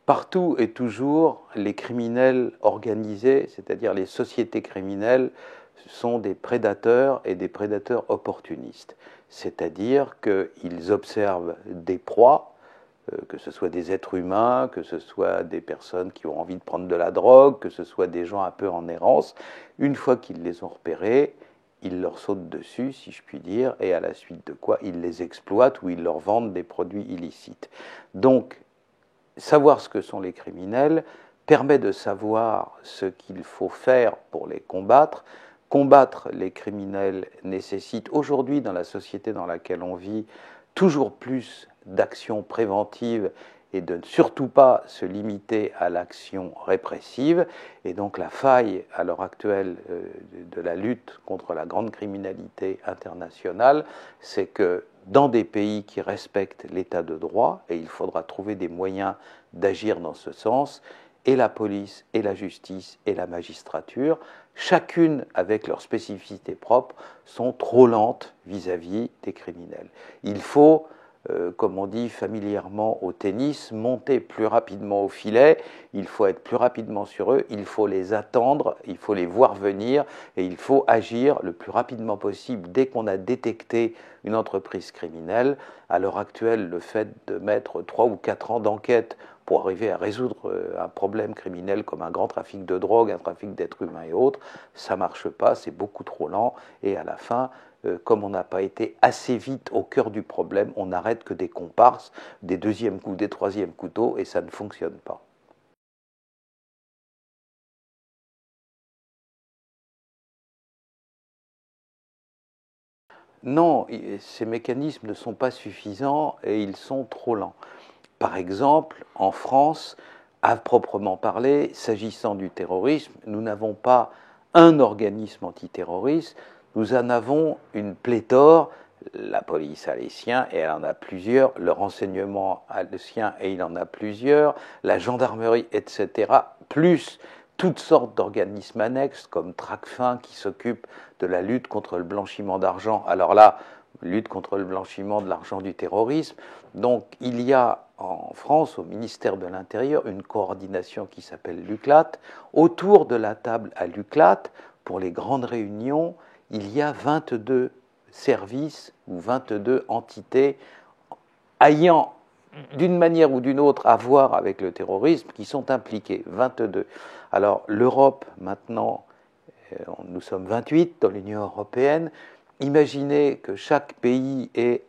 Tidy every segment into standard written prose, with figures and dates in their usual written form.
Partout et toujours, les criminels organisés, c'est-à-dire les sociétés criminelles, sont des prédateurs et des prédateurs opportunistes. C'est-à-dire qu'ils observent des proies, que ce soit des êtres humains, que ce soit des personnes qui ont envie de prendre de la drogue, que ce soit des gens un peu en errance. Une fois qu'ils les ont repérés, ils leur sautent dessus, si je puis dire, et à la suite de quoi ils les exploitent ou ils leur vendent des produits illicites. Donc, savoir ce que sont les criminels permet de savoir ce qu'il faut faire pour les combattre. Combattre les criminels nécessite aujourd'hui, dans la société dans laquelle on vit, toujours plus d'actions préventives et de ne surtout pas se limiter à l'action répressive. Et donc la faille à l'heure actuelle de la lutte contre la grande criminalité internationale, c'est que dans des pays qui respectent l'état de droit, et il faudra trouver des moyens d'agir dans ce sens, et la police, et la justice, et la magistrature, chacune avec leurs spécificités propres, sont trop lentes vis-à-vis des criminels. Il faut, comme on dit familièrement au tennis, monter plus rapidement au filet, il faut être plus rapidement sur eux, il faut les attendre, il faut les voir venir, et il faut agir le plus rapidement possible dès qu'on a détecté une entreprise criminelle. À l'heure actuelle, le fait de mettre 3 ou 4 ans d'enquête pour arriver à résoudre un problème criminel comme un grand trafic de drogue, un trafic d'êtres humains et autres, ça ne marche pas, c'est beaucoup trop lent, et à la fin, comme on n'a pas été assez vite au cœur du problème, on n'arrête que des comparses, des deuxièmes coups, des troisièmes couteaux, et ça ne fonctionne pas. Non, ces mécanismes ne sont pas suffisants et ils sont trop lents. Par exemple, en France, à proprement parler, s'agissant du terrorisme, nous n'avons pas un organisme antiterroriste, nous en avons une pléthore. La police a les siens et elle en a plusieurs, le renseignement a le sien et il en a plusieurs, la gendarmerie, etc., plus toutes sortes d'organismes annexes comme Tracfin qui s'occupe de la lutte contre le blanchiment d'argent. Alors là, lutte contre le blanchiment de l'argent du terrorisme. Donc il y a en France, au ministère de l'Intérieur, une coordination qui s'appelle l'UCLAT. Autour de la table à l'UCLAT, pour les grandes réunions, il y a 22 services ou 22 entités ayant d'une manière ou d'une autre à voir avec le terrorisme qui sont impliquées, 22. Alors l'Europe, maintenant, nous sommes 28 dans l'Union européenne. Imaginez que chaque pays ait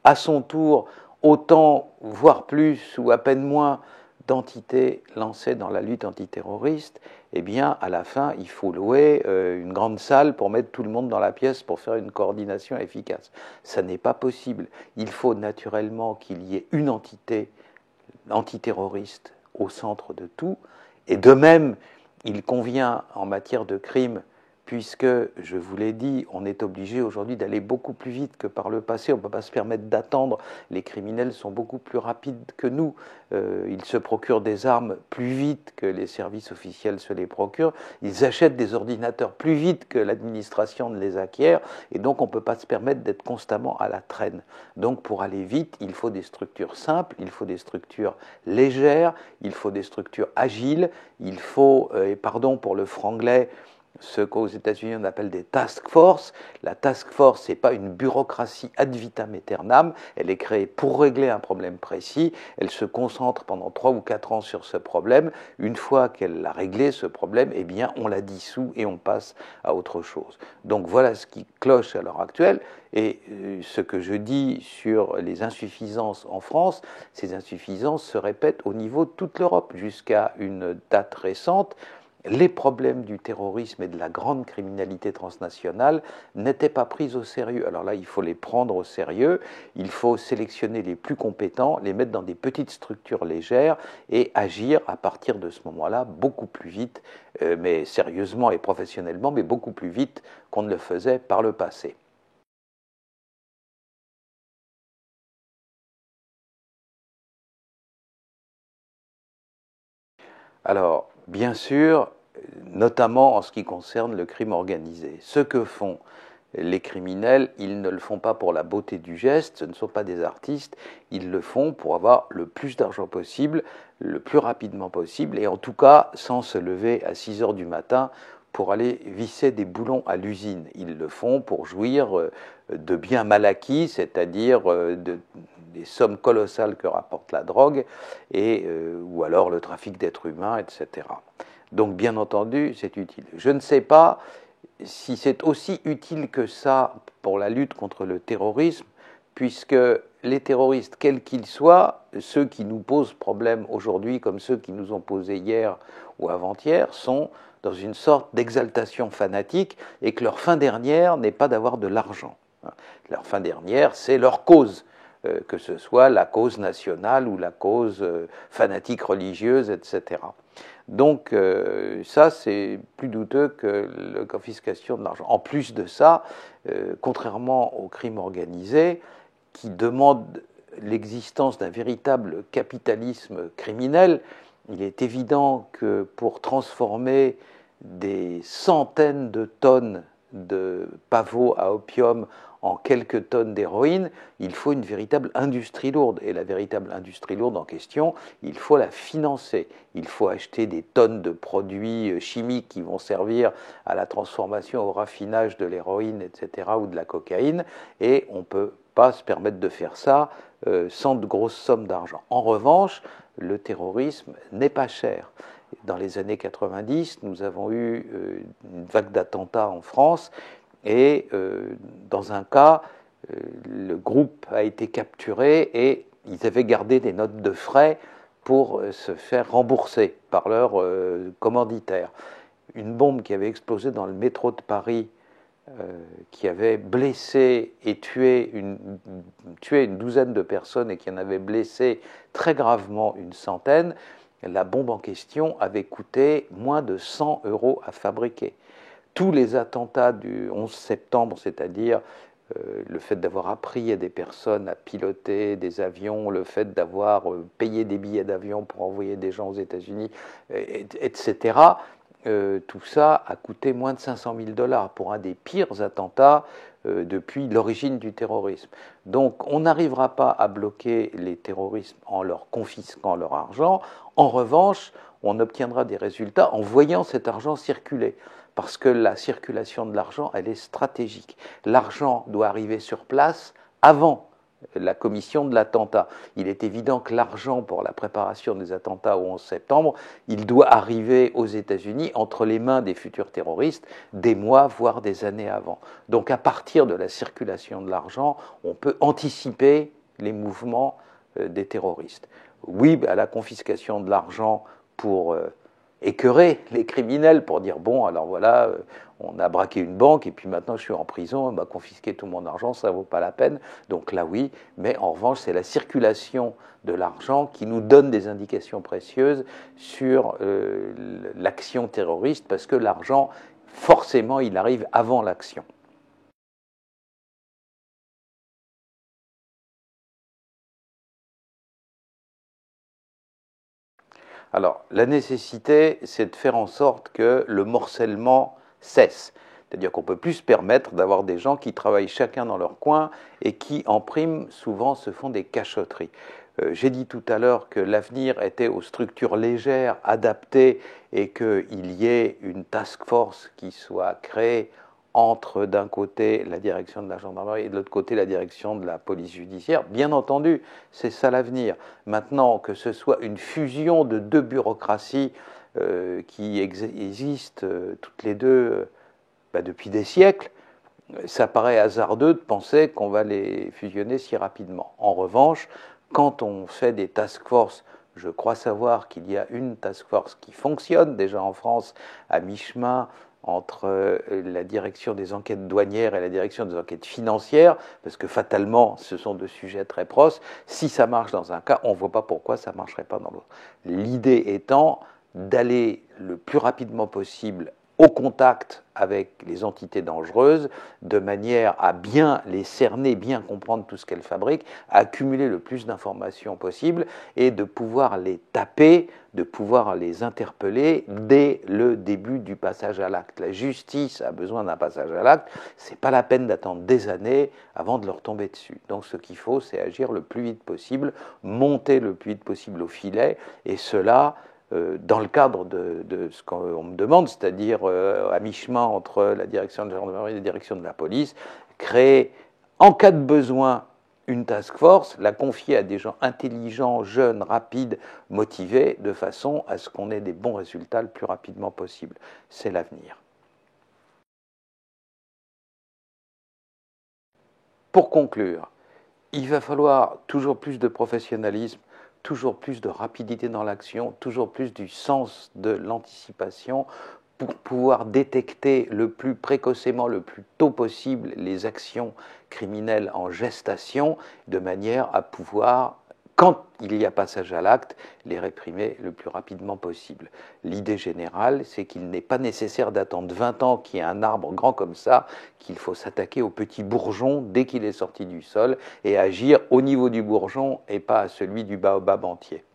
à son tour autant, voire plus, ou à peine moins, d'entités lancées dans la lutte antiterroriste. Eh bien, à la fin, il faut louer une grande salle pour mettre tout le monde dans la pièce pour faire une coordination efficace. Ça n'est pas possible. Il faut naturellement qu'il y ait une entité antiterroriste au centre de tout. Et de même, il convient en matière de crime, puisque, je vous l'ai dit, on est obligé aujourd'hui d'aller beaucoup plus vite que par le passé. On ne peut pas se permettre d'attendre. Les criminels sont beaucoup plus rapides que nous. Ils se procurent des armes plus vite que les services officiels se les procurent. Ils achètent des ordinateurs plus vite que l'administration ne les acquiert. Et donc, on ne peut pas se permettre d'être constamment à la traîne. Donc, pour aller vite, il faut des structures simples, il faut des structures légères, il faut des structures agiles, il faut, et pardon pour le franglais, ce qu'aux États-Unis on appelle des task force. La task force, ce n'est pas une bureaucratie ad vitam aeternam, elle est créée pour régler un problème précis, elle se concentre pendant 3 ou 4 ans sur ce problème. Une fois qu'elle a réglé ce problème, eh bien on la dissout et on passe à autre chose. Donc voilà ce qui cloche à l'heure actuelle. Et ce que je dis sur les insuffisances en France, ces insuffisances se répètent au niveau de toute l'Europe. Jusqu'à une date récente, les problèmes du terrorisme et de la grande criminalité transnationale n'étaient pas pris au sérieux. Alors là, il faut les prendre au sérieux, il faut sélectionner les plus compétents, les mettre dans des petites structures légères et agir à partir de ce moment-là beaucoup plus vite, mais sérieusement et professionnellement, mais beaucoup plus vite qu'on ne le faisait par le passé. Alors, bien sûr, notamment en ce qui concerne le crime organisé. Ce que font Les criminels, ils ne le font pas pour la beauté du geste, ce ne sont pas des artistes, ils le font pour avoir le plus d'argent possible, le plus rapidement possible, et en tout cas sans se lever à 6 heures du matin pour aller visser des boulons à l'usine. Ils le font pour jouir de biens mal acquis, c'est-à-dire des sommes colossales que rapporte la drogue, ou alors le trafic d'êtres humains, etc. Donc bien entendu, c'est utile. Je ne sais pas si c'est aussi utile que ça pour la lutte contre le terrorisme, puisque les terroristes, quels qu'ils soient, ceux qui nous posent problème aujourd'hui comme ceux qui nous ont posé hier ou avant-hier, sont dans une sorte d'exaltation fanatique et que leur fin dernière n'est pas d'avoir de l'argent. Leur fin dernière, c'est leur cause, que ce soit la cause nationale ou la cause fanatique religieuse, etc. Donc ça, c'est plus douteux que la confiscation de l'argent. En plus de ça, contrairement au crime organisé, qui demande l'existence d'un véritable capitalisme criminel, il est évident que pour transformer des centaines de tonnes de pavots à opium en quelques tonnes d'héroïne, il faut une véritable industrie lourde. Et la véritable industrie lourde en question, il faut la financer. Il faut acheter des tonnes de produits chimiques qui vont servir à la transformation, au raffinage de l'héroïne, etc., ou de la cocaïne. Et on ne peut pas se permettre de faire ça sans de grosses sommes d'argent. En revanche, le terrorisme n'est pas cher. Dans les années 90, nous avons eu une vague d'attentats en France et dans un cas, le groupe a été capturé et ils avaient gardé des notes de frais pour se faire rembourser par leur commanditaire. Une bombe qui avait explosé dans le métro de Paris, qui avait blessé et tué une douzaine de personnes et qui en avait blessé très gravement une centaine, la bombe en question avait coûté moins de 100 € à fabriquer. Tous les attentats du 11 septembre, c'est-à-dire le fait d'avoir appris à des personnes à piloter des avions, le fait d'avoir payé des billets d'avion pour envoyer des gens aux États-Unis, etc., tout ça a coûté moins de 500 000 $ pour un des pires attentats depuis l'origine du terrorisme. Donc on n'arrivera pas à bloquer les terroristes en leur confisquant leur argent. En revanche, on obtiendra des résultats en voyant cet argent circuler. Parce que la circulation de l'argent, elle est stratégique. L'argent doit arriver sur place avant la commission de l'attentat. Il est évident que l'argent pour la préparation des attentats au 11 septembre, il doit arriver aux États-Unis entre les mains des futurs terroristes des mois, voire des années avant. Donc à partir de la circulation de l'argent, on peut anticiper les mouvements des terroristes. Oui, à la confiscation de l'argent pour écœurer les criminels, pour dire bon, alors voilà, on a braqué une banque et puis maintenant je suis en prison, on m'a confisqué tout mon argent, ça ne vaut pas la peine. Donc là oui, mais en revanche c'est la circulation de l'argent qui nous donne des indications précieuses sur l'action terroriste, parce que l'argent, forcément, il arrive avant l'action. Alors, la nécessité, c'est de faire en sorte que le morcellement cesse. C'est-à-dire qu'on ne peut plus se permettre d'avoir des gens qui travaillent chacun dans leur coin et qui, en prime, souvent se font des cachotteries. J'ai dit tout à l'heure que l'avenir était aux structures légères, adaptées, et qu'il y ait une task force qui soit créée entre, d'un côté, la direction de la gendarmerie et de l'autre côté, la direction de la police judiciaire. Bien entendu, c'est ça l'avenir. Maintenant, que ce soit une fusion de deux bureaucraties qui existent toutes les deux depuis des siècles, ça paraît hasardeux de penser qu'on va les fusionner si rapidement. En revanche, quand on fait des task forces, je crois savoir qu'il y a une task force qui fonctionne déjà en France à mi-chemin entre la direction des enquêtes douanières et la direction des enquêtes financières, parce que fatalement, ce sont deux sujets très proches. Si ça marche dans un cas, on ne voit pas pourquoi ça ne marcherait pas dans l'autre. L'idée étant d'aller le plus rapidement possible au contact avec les entités dangereuses, de manière à bien les cerner, bien comprendre tout ce qu'elles fabriquent, à accumuler le plus d'informations possible et de pouvoir les taper, de pouvoir les interpeller dès le début du passage à l'acte. La justice a besoin d'un passage à l'acte, c'est pas la peine d'attendre des années avant de leur tomber dessus. Donc ce qu'il faut, c'est agir le plus vite possible, monter le plus vite possible au filet, et cela dans le cadre de ce qu'on me demande, c'est-à-dire à mi-chemin entre la direction de la gendarmerie et la direction de la police, créer, en cas de besoin, une task force, la confier à des gens intelligents, jeunes, rapides, motivés, de façon à ce qu'on ait des bons résultats le plus rapidement possible. C'est l'avenir. Pour conclure, il va falloir toujours plus de professionnalisme, toujours plus de rapidité dans l'action, toujours plus du sens de l'anticipation pour pouvoir détecter le plus précocement, le plus tôt possible les actions criminelles en gestation, de manière à pouvoir, quand il y a passage à l'acte, les réprimer le plus rapidement possible. L'idée générale, c'est qu'il n'est pas nécessaire d'attendre 20 ans qu'il y ait un arbre grand comme ça, qu'il faut s'attaquer au petit bourgeon dès qu'il est sorti du sol et agir au niveau du bourgeon et pas à celui du baobab entier.